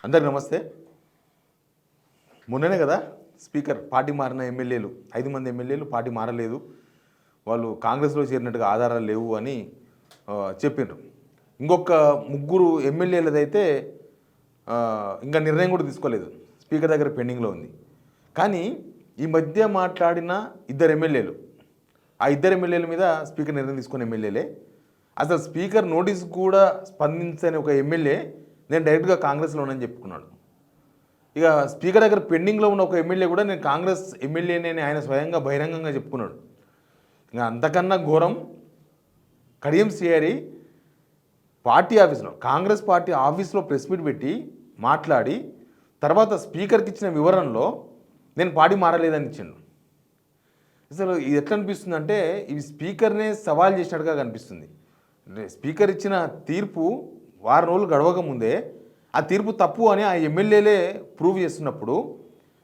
అందరికి నమస్తే. మొన్ననే కదా స్పీకర్ పార్టీ మారిన ఎమ్మెల్యేలు 5 మంది ఎమ్మెల్యేలు పార్టీ మారలేదు, వాళ్ళు కాంగ్రెస్లో చేరినట్టుగా ఆధారాలు లేవు అని చెప్పినారు. ఇంకొక 3 ఎమ్మెల్యేలదైతే ఇంకా నిర్ణయం కూడా తీసుకోలేదు, స్పీకర్ దగ్గర పెండింగ్లో ఉంది. కానీ ఈ మధ్య మాట్లాడిన 2 ఎమ్మెల్యేలు, ఆ 2 ఎమ్మెల్యేల మీద స్పీకర్ నిర్ణయం తీసుకున్న ఎమ్మెల్యేలే. అసలు స్పీకర్ నోటీస్ కూడా స్పందించని ఒక ఎమ్మెల్యే నేను డైరెక్ట్గా కాంగ్రెస్లో ఉన్నానని చెప్పుకున్నాడు. ఇక స్పీకర్ దగ్గర పెండింగ్లో ఉన్న ఒక ఎమ్మెల్యే కూడా నేను కాంగ్రెస్ ఎమ్మెల్యేనే ఆయన స్వయంగా బహిరంగంగా చెప్పుకున్నాడు. ఇంకా అంతకన్నా ఘోరం, కడియం శ్రీహరి పార్టీ ఆఫీస్లో, కాంగ్రెస్ పార్టీ ఆఫీస్లో ప్రెస్ మీట్ పెట్టి మాట్లాడి తర్వాత స్పీకర్కి ఇచ్చిన వివరణలో నేను పార్టీ మారలేదని ఇచ్చిండు. అసలు ఇది ఎట్లా అనిపిస్తుంది అంటే ఇవి స్పీకర్నే సవాల్ చేసినట్టుగా కనిపిస్తుంది. స్పీకర్ ఇచ్చిన తీర్పు 6 రోజులు గడవక ముందే ఆ తీర్పు తప్పు అని ఆ ఎమ్మెల్యేలే ప్రూవ్ చేస్తున్నప్పుడు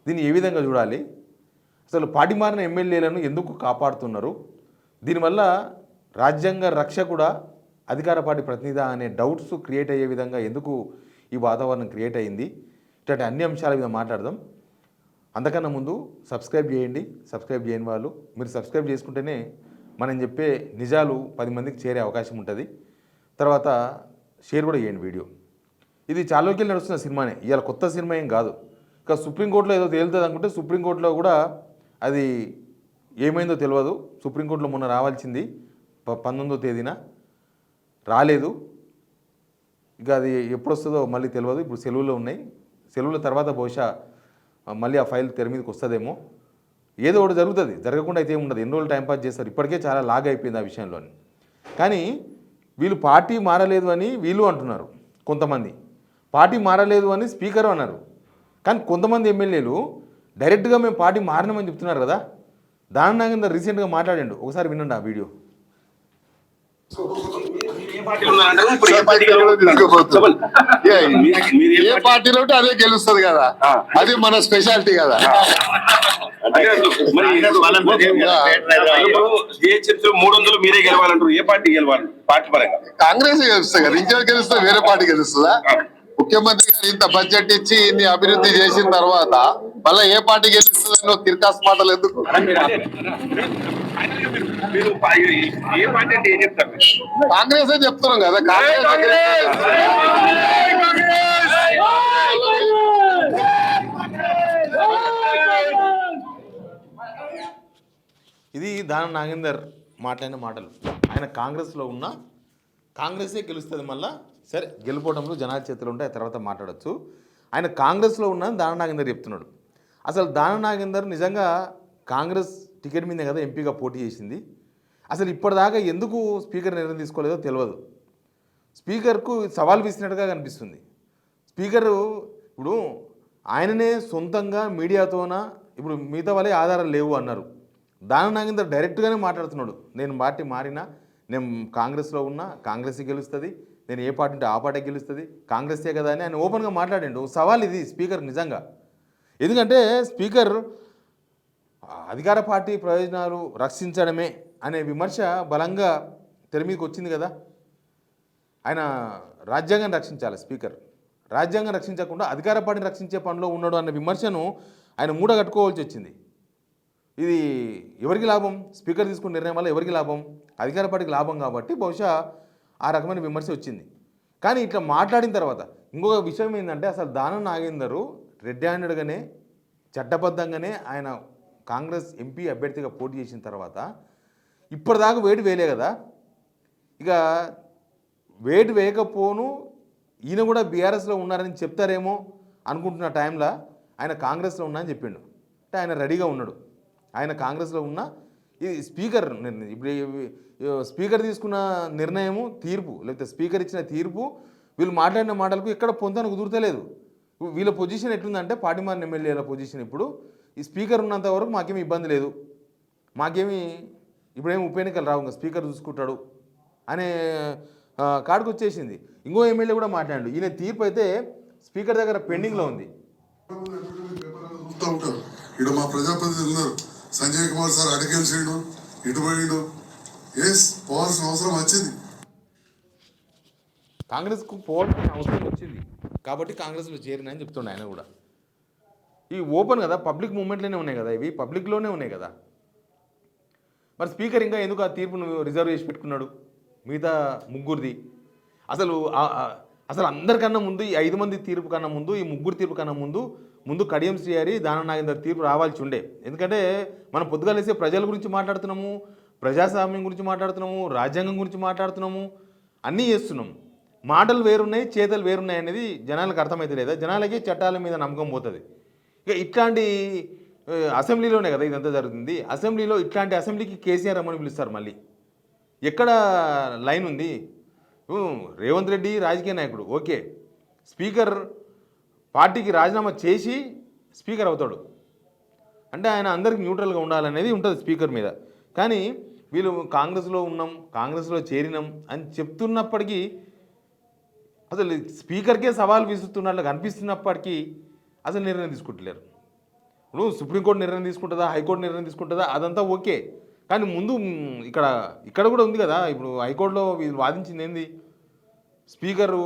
దీన్ని ఏ విధంగా చూడాలి? అసలు పార్టీ మారిన ఎమ్మెల్యేలను ఎందుకు కాపాడుతున్నారు? దీనివల్ల రాజ్యాంగ రక్ష కూడా అధికార పార్టీ ప్రతినిధి అనే డౌట్స్ క్రియేట్ అయ్యే విధంగా ఎందుకు ఈ వాతావరణం క్రియేట్ అయ్యింది? ఇట్లాంటి అన్ని అంశాల మీద మాట్లాడదాం. అంతకన్నా ముందు సబ్స్క్రైబ్ చేయండి. సబ్స్క్రైబ్ చేయని వాళ్ళు మీరు సబ్స్క్రైబ్ చేసుకుంటేనే మనం చెప్పే నిజాలు 10 మందికి చేరే అవకాశం ఉంటుంది. తర్వాత షేర్ కూడా చేయండి వీడియో. ఇది చాలా రోజులు నడుస్తున్న సినిమానే, ఇవాళ కొత్త సినిమా ఏం కాదు. ఇంకా సుప్రీంకోర్టులో ఏదో తేలుతుంది అనుకుంటే సుప్రీంకోర్టులో కూడా అది ఏమైందో తెలియదు. సుప్రీంకోర్టులో మొన్న రావాల్సింది 19వ తేదీన రాలేదు. ఇక అది ఎప్పుడు వస్తుందో మళ్ళీ తెలియదు. ఇప్పుడు సెలవులో ఉన్నాయి, సెలవుల తర్వాత బహుశా మళ్ళీ ఆ ఫైల్ తెర మీదకి వస్తుందేమో. ఏదో ఒకటి జరుగుతుంది, జరగకుండా అయితే ఏముండదు. ఎన్ని రోజులు టైంపాస్ చేస్తారు, ఇప్పటికే చాలా లాగ్ అయిపోయింది ఆ విషయంలోని. కానీ వీళ్ళు పార్టీ మారలేదు అని వీళ్ళు అంటున్నారు, కొంతమంది పార్టీ మారలేదు అని స్పీకర్ అన్నారు. కానీ కొంతమంది ఎమ్మెల్యేలు డైరెక్ట్గా మేము పార్టీ మారినామని చెప్తున్నారు కదా. దాని నాగేందర్ రీసెంట్గా మాట్లాడండు, ఒకసారి వినండి ఆ వీడియో. ఏ పార్టీలో ఉంటే అదే గెలుస్తుంది కదా, అది మన స్పెషాలిటీ కదా. మీరే గెలవాలంటారు, ఏ పార్టీ గెలవాలి? పార్టీ పరంగా కాంగ్రెస్ గెలుస్తుంది కదా, ఇంకెవరు గెలుస్తే వేరే పార్టీ గెలుస్తుందా? ముఖ్యమంత్రి గారు ఇంత బడ్జెట్ ఇచ్చి ఇన్ని అభివృద్ధి చేసిన తర్వాత మళ్ళీ ఏ పార్టీ గెలుస్తుందని తిరకాస్ మాటలు ఎందుకు? ఏ పార్టీ అంటే ఏం చెప్తారు? కాంగ్రెస్ చెప్తున్నాం కదా. ఇది దానం నాగేందర్ మాట్లాడిన మాటలు. ఆయన కాంగ్రెస్లో ఉన్న కాంగ్రెసే గెలుస్తుంది, మళ్ళీ సరే గెలుపోవడంలో జనాల చేతులు ఉంటే ఆ తర్వాత మాట్లాడచ్చు. ఆయన కాంగ్రెస్లో ఉన్న దానం నాగేందర్ చెప్తున్నాడు. అసలు దానం నాగేందర్ నిజంగా కాంగ్రెస్ టికెట్ మీదే కదా ఎంపీగా పోటీ చేసింది. అసలు ఇప్పటిదాకా ఎందుకు స్పీకర్ నిర్ణయం తీసుకోలేదో తెలియదు. స్పీకర్కు సవాల్ విసినట్టుగా కనిపిస్తుంది. స్పీకరు ఇప్పుడు ఆయననే సొంతంగా మీడియాతోన ఇప్పుడు మిగతా వాళ్ళే ఆధారాలు లేవు అన్నారు. దానం నాగేందర్ డైరెక్ట్గానే మాట్లాడుతున్నాడు, నేను పార్టీ మారినా, నేను కాంగ్రెస్లో ఉన్నా, కాంగ్రెస్ గెలుస్తుంది, నేను ఏ పార్టీ ఉంటే ఆ పార్టీ గెలుస్తుంది, కాంగ్రెస్సే కదా అని ఆయన ఓపెన్గా మాట్లాడిండు. సవాల్ ఇది స్పీకర్ నిజంగా. ఎందుకంటే స్పీకర్ అధికార పార్టీ ప్రయోజనాలు రక్షించడమే అనే విమర్శ బలంగా తెర మీదకి వచ్చింది కదా. ఆయన రాజ్యాంగాన్ని రక్షించాలి స్పీకర్, రాజ్యాంగం రక్షించకుండా అధికార పార్టీని రక్షించే పనిలో ఉన్నాడు అన్న విమర్శను ఆయన మూట కట్టుకోవాల్సి వచ్చింది. ఇది ఎవరికి లాభం? స్పీకర్ తీసుకున్న నిర్ణయం వల్ల ఎవరికి లాభం? అధికార పార్టీకి లాభం. కాబట్టి బహుశా ఆ రకమైన విమర్శ వచ్చింది. కానీ ఇట్లా మాట్లాడిన తర్వాత ఇంకొక విషయం ఏంటంటే అసలు దానం నాగేందర్ రెడ్ హ్యాండెడ్గానే చట్టబద్ధంగానే ఆయన కాంగ్రెస్ ఎంపీ అభ్యర్థిగా పోటీ చేసిన తర్వాత ఇప్పటిదాకా వేటు వేయలే కదా. ఇక వేటు వేయకపోను ఈయన కూడా బీఆర్ఎస్లో ఉన్నారని చెప్తారేమో అనుకుంటున్న టైంలో ఆయన కాంగ్రెస్లో ఉన్నా అని చెప్పిండు. అంటే ఆయన రెడీగా ఉన్నాడు, ఆయన కాంగ్రెస్లో ఉన్న ఇది స్పీకర్ ఇప్పుడు స్పీకర్ తీసుకున్న నిర్ణయము తీర్పు, లేకపోతే స్పీకర్ ఇచ్చిన తీర్పు వీళ్ళు మాట్లాడిన మాటలకు ఎక్కడ పొంతన కుదురుతలేదు. వీళ్ళ పొజిషన్ ఎట్లుందంటే పార్టీ మారిన ఎమ్మెల్యేల పొజిషన్ ఇప్పుడు ఈ స్పీకర్ ఉన్నంత వరకు మాకేమీ ఇబ్బంది లేదు, మాకేమీ ఇప్పుడేమి ఉప ఎన్నికలు రావు, ఇంకా స్పీకర్ చూసుకుంటాడు అనే కాడికి వచ్చేసింది. ఇంకో ఎమ్మెల్యే కూడా మాట్లాడు, ఈయన తీర్పు అయితే స్పీకర్ దగ్గర పెండింగ్లో ఉంది. ఇక్కడ మా ప్రజాప్రతినిధులు ఉన్నారు, సంజయ్ కుమార్ సార్ అడిగేసాడు, ఇటు పోయాడు, పోవాల్సిన అవసరం వచ్చింది, కాంగ్రెస్కు పోవాల్సిన అవసరం వచ్చింది. కాబట్టి కాంగ్రెస్లో చేరిన అని చెప్తుండే ఆయన కూడా. ఇవి ఓపెన్ కదా, పబ్లిక్ మూమెంట్లోనే ఉన్నాయి కదా, ఇవి పబ్లిక్లోనే ఉన్నాయి కదా. మరి స్పీకర్ ఇంకా ఎందుకు ఆ తీర్పును రిజర్వ్ చేసి పెట్టుకున్నాడు మిగతా ముగ్గురిది? అసలు అందరికన్నా ముందు ఈ 5 మంది తీర్పు కన్నా ముందు, ఈ ముగ్గురు తీర్పు కన్నా ముందు కడియం శ్రీహరి, దానం నాగేందర్ తీర్పు రావాల్సి ఉండే. ఎందుకంటే మనం పొద్దుగాలేసే ప్రజల గురించి మాట్లాడుతున్నాము, ప్రజాస్వామ్యం గురించి మాట్లాడుతున్నాము, రాజ్యాంగం గురించి మాట్లాడుతున్నాము, అన్నీ చేస్తున్నాము. మాటలు వేరున్నాయి, చేతలు వేరున్నాయి అనేది జనాలకు అర్థమైతే లేదా? జనాలకి చట్టాల మీద నమ్మకం పోతుంది. ఇక ఇట్లాంటి అసెంబ్లీలోనే కదా ఇదంతా జరుగుతుంది. అసెంబ్లీలో ఇట్లాంటి అసెంబ్లీకి కేసీఆర్ రమ్మని పిలుస్తారు. మళ్ళీ ఎక్కడ లైన్ ఉంది? రేవంత్ రెడ్డి రాజకీయ నాయకుడు, ఓకే. స్పీకర్ పార్టీకి రాజీనామా చేసి స్పీకర్ అవుతాడు అంటే ఆయన అందరికి న్యూట్రల్గా ఉండాలనేది ఉంటుంది స్పీకర్ మీద. కానీ వీళ్ళు కాంగ్రెస్లో ఉన్నాం, కాంగ్రెస్లో చేరినాం అని చెప్తున్నప్పటికీ, అసలు స్పీకర్కే సవాల్ విసురుతున్నట్లు కనిపిస్తున్నప్పటికీ అసలు నిర్ణయం తీసుకుంటలేరు. ఇప్పుడు సుప్రీంకోర్టు నిర్ణయం తీసుకుంటుందా, హైకోర్టు నిర్ణయం తీసుకుంటుందా, అదంతా ఓకే. కానీ ముందు ఇక్కడ కూడా ఉంది కదా. ఇప్పుడు హైకోర్టులో వీళ్ళు వాదించింది ఏంది? స్పీకరు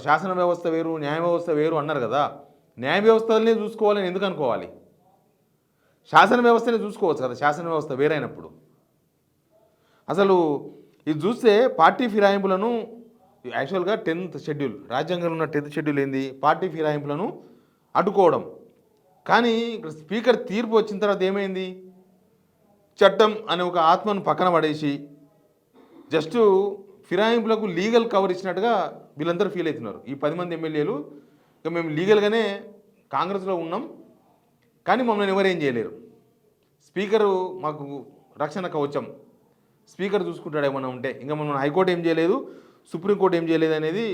శాసన వ్యవస్థ వేరు, న్యాయ వ్యవస్థ వేరు అన్నారు కదా. న్యాయ వ్యవస్థలనే చూసుకోవాలని ఎందుకు అనుకోవాలి? శాసన వ్యవస్థనే చూసుకోవచ్చు కదా, శాసన వ్యవస్థ వేరైనప్పుడు. అసలు ఇది చూస్తే పార్టీ ఫిరాయింపులను యాక్చువల్గా 10th షెడ్యూల్, రాజ్యాంగంలో ఉన్న 10th షెడ్యూల్ ఏంది? పార్టీ ఫిరాయింపులను అడ్డుకోవడం. కానీ ఇక్కడ స్పీకర్ తీర్పు వచ్చిన తర్వాత ఏమైంది? చట్టం అనే ఒక ఆత్మను పక్కన పడేసి జస్ట్ ఫిరాయింపులకు లీగల్ కవర్ ఇచ్చినట్టుగా వీళ్ళందరూ ఫీల్ అవుతున్నారు. ఈ 10 మంది ఎమ్మెల్యేలు ఇక మేము లీగల్గానే కాంగ్రెస్లో ఉన్నాం, కానీ మమ్మల్ని ఎవరేం చేయలేరు. స్పీకరు మాకు రక్షణ కవచం, స్పీకర్ చూసుకుంటాడు ఏమన్నా ఉంటే. ఇంకా మనం హైకోర్టు ఏం చేయలేదు, సుప్రీంకోర్టు ఏం చేయలేదు అనేది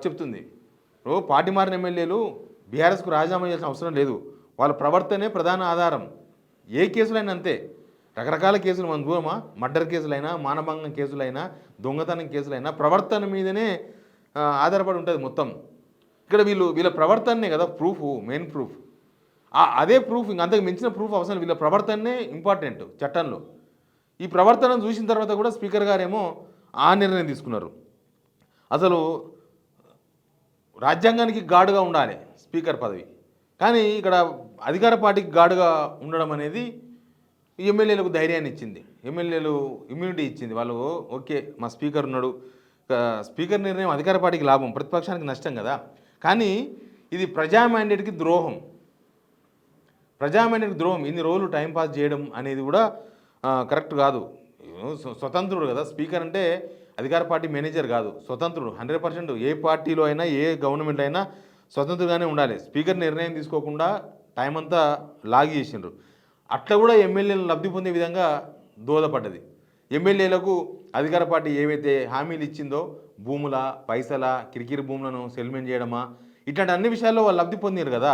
చెప్తుంది. పార్టీ మారిన ఎమ్మెల్యేలు బీఆర్ఎస్కు రాజీనామా చేయాల్సిన అవసరం లేదు. వాళ్ళ ప్రవర్తనే ప్రధాన ఆధారం. ఏ కేసులైనా అంతే. రకరకాల కేసులు మన దూరమా, మర్డర్ కేసులైనా, మానభంగం కేసులైనా, దొంగతనం కేసులైనా ప్రవర్తన మీదనే ఆధారపడి ఉంటుంది మొత్తం. ఇక్కడ వీళ్ళ ప్రవర్తనే కదా ప్రూఫ్, మెయిన్ ప్రూఫ్. అదే ప్రూఫ్, ఇంకంతకు మించిన ప్రూఫ్ అవసరం. వీళ్ళ ప్రవర్తనే ఇంపార్టెంట్ చట్టంలో. ఈ ప్రవర్తనను చూసిన తర్వాత కూడా స్పీకర్ గారేమో ఆ నిర్ణయం తీసుకున్నారు. అసలు రాజ్యాంగానికి గాడుగా ఉండాలి స్పీకర్ పదవి, కానీ ఇక్కడ అధికార పార్టీకి గాడుగా ఉండడం అనేది ఎమ్మెల్యేలకు ధైర్యాన్ని ఇచ్చింది, ఎమ్మెల్యేలు ఇమ్యూనిటీ ఇచ్చింది. వాళ్ళు ఓకే మా స్పీకర్ ఉన్నాడు, స్పీకర్ నిర్ణయం అధికార పార్టీకి లాభం, ప్రతిపక్షానికి నష్టం కదా. కానీ ఇది ప్రజా మ్యాండేట్కి ద్రోహం, ప్రజా మ్యాండేట్కి ద్రోహం. ఇన్ని రోజులు టైంపాస్ చేయడం అనేది కూడా కరెక్ట్ కాదు. స్వతంత్రుడు కదా స్పీకర్ అంటే, అధికార పార్టీ మేనేజర్ కాదు, స్వతంత్రుడు 100%. ఏ పార్టీలో అయినా, ఏ గవర్నమెంట్ అయినా స్వతంత్రంగానే ఉండాలి. స్పీకర్ నిర్ణయం తీసుకోకుండా టైం అంతా లాగి చేసిండ్రు. అట్లా కూడా ఎమ్మెల్యేలు లబ్ధి పొందే విధంగా దోహదపడ్డది. ఎమ్మెల్యేలకు అధికార పార్టీ ఏవైతే హామీలు ఇచ్చిందో, భూముల, పైసల, కిరికిరి భూములను సెటిల్మెంట్ చేయడమా, ఇట్లాంటి అన్ని విషయాల్లో వాళ్ళు లబ్ధి పొందారు కదా.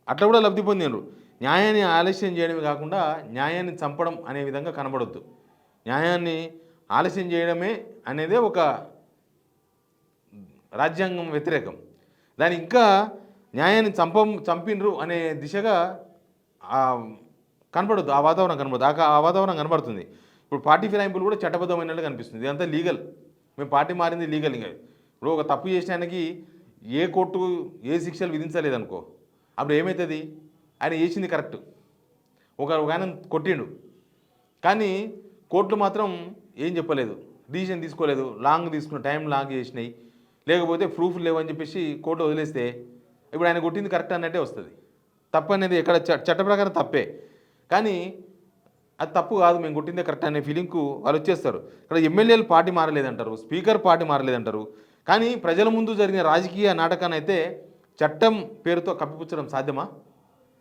అట్లా కూడా లబ్ధి పొందారు. న్యాయాన్ని ఆలస్యం చేయడమే కాకుండా న్యాయాన్ని చంపడం అనే విధంగా కనబడొద్దు. న్యాయాన్ని ఆలస్యం చేయడమే అనేదే ఒక రాజ్యాంగం వ్యతిరేకం. దాని ఇంకా న్యాయాన్ని చంపినరు అనే దిశగా కనబడద్దు, ఆ వాతావరణం కనబడదు. ఆ వాతావరణం కనబడుతుంది. ఇప్పుడు పార్టీ ఫిరాయింపులు కూడా చట్టబద్ధమైనట్లు కనిపిస్తుంది. ఇదంతా లీగల్, మేము పార్టీ మారింది లీగల్. ఇంకా ఇప్పుడు ఒక తప్పు చేసడానికి ఏ కోర్టు ఏ శిక్షలు విధించలేదనుకో, అప్పుడు ఏమవుతుంది? ఆయన చేసింది కరెక్ట్, ఒక ఆయన కొట్టిండు, కానీ కోర్టులు మాత్రం ఏం చెప్పలేదు, డిసిషన్ తీసుకోలేదు, టైం లాంగ్ చేసినాయి, లేకపోతే ప్రూఫ్లు లేవని చెప్పేసి కోర్టు వదిలేస్తే ఇప్పుడు ఆయన కొట్టింది కరెక్ట్ అన్నట్టే వస్తుంది. తప్పు అనేది ఎక్కడ చట్ట ప్రకారం తప్పే, కానీ అది తప్పు కాదు, మేము కొట్టిందే కరెక్ట్ అనే ఫీలింగ్కు వాళ్ళు వచ్చేస్తారు. ఇక్కడ ఎమ్మెల్యేలు పార్టీ మారలేదంటారు, స్పీకర్ పార్టీ మారలేదంటారు, కానీ ప్రజల ముందు జరిగిన రాజకీయ నాటకాన్ని అయితే చట్టం పేరుతో కప్పిపుచ్చడం సాధ్యమా?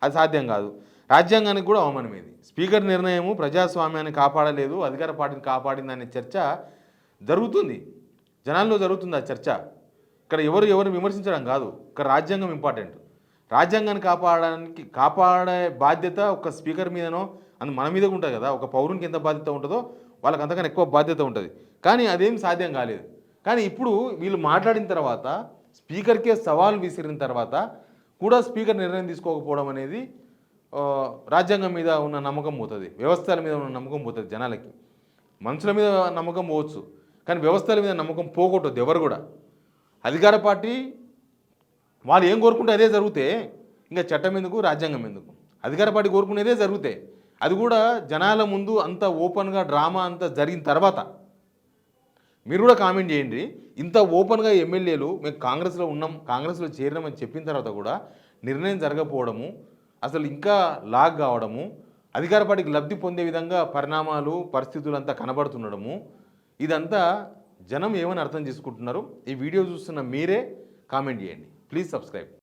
అది సాధ్యం కాదు. రాజ్యాంగానికి కూడా అవమానమైంది. స్పీకర్ నిర్ణయము ప్రజాస్వామ్యాన్ని కాపాడలేదు, అధికార పార్టీని కాపాడిందనే చర్చ జరుగుతుంది, జనాల్లో జరుగుతుంది ఆ చర్చ. ఇక్కడ ఎవరు విమర్శించడం కాదు, ఇక్కడ రాజ్యాంగం ఇంపార్టెంట్. రాజ్యాంగాన్ని కాపాడే బాధ్యత ఒక స్పీకర్ మీదనో అది మన మీద ఉంటుంది కదా. ఒక పౌరునికి ఎంత బాధ్యత ఉంటుందో వాళ్ళకి అంతకన్నా ఎక్కువ బాధ్యత ఉంటుంది. కానీ అదేం సాధ్యం కాలేదు. కానీ ఇప్పుడు వీళ్ళు మాట్లాడిన తర్వాత, స్పీకర్కే సవాల్ విసిరిన తర్వాత కూడా స్పీకర్ నిర్ణయం తీసుకోకపోవడం అనేది రాజ్యాంగం మీద ఉన్న నమ్మకం పోతుంది, వ్యవస్థల మీద ఉన్న నమ్మకం పోతుంది. జనాలకి మనుషుల మీద నమ్మకం పోవచ్చు, కానీ వ్యవస్థల మీద నమ్మకం పోగొట్టద్దు ఎవరు కూడా. అధికార పార్టీ వాళ్ళు ఏం కోరుకుంటే అదే జరిగితే ఇంకా చట్టం ఎందుకు, రాజ్యాంగం ఎందుకు? అధికార పార్టీ కోరుకునేదే జరిగితే, అది కూడా జనాల ముందు అంత ఓపెన్గా డ్రామా అంతా జరిగిన తర్వాత మీరు కూడా కామెంట్ చేయండి. ఇంత ఓపెన్గా ఎమ్మెల్యేలు మేము కాంగ్రెస్లో ఉన్నాం, కాంగ్రెస్లో చేరినామని చెప్పిన తర్వాత కూడా నిర్ణయం జరగకపోవడము, అసలు ఇంకా లాగ్ కావడము, అధికార పార్టీకి లబ్ధి పొందే విధంగా పరిణామాలు పరిస్థితులు అంతా కనబడుతుండడము, ఇదంతా జనం ఏమని అర్థం చేసుకుంటున్నారు? ఈ వీడియో చూస్తున్న మీరే కామెంట్ చేయండి. Please subscribe.